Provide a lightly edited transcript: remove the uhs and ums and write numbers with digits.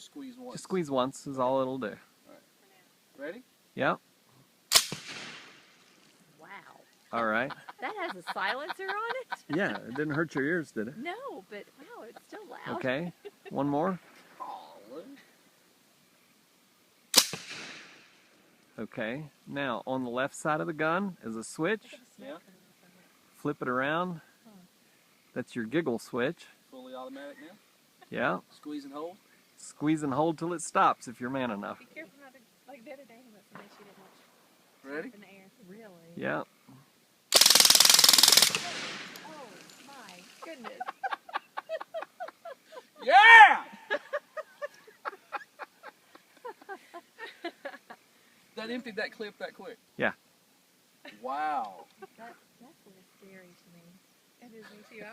just squeeze once? Just squeeze once is all it'll do. All right. Ready? Yep. Wow. All right. That has a silencer on it? Yeah, it didn't hurt your ears, did it? No, but wow, it's still loud. Okay. One more. Okay. Now, on the left side of the gun is a switch. Yeah. Flip it around. That's your giggle switch. Fully automatic now? Yeah. Squeeze and hold? Squeeze and hold till it stops if you're man enough. Be careful not to, like the other day, when somebody shoot it much Ready? in the air. Really? Yeah. Oh my goodness. Yeah! That emptied that clip that quick? Yeah. Wow. That's a little scary to me. It is me too.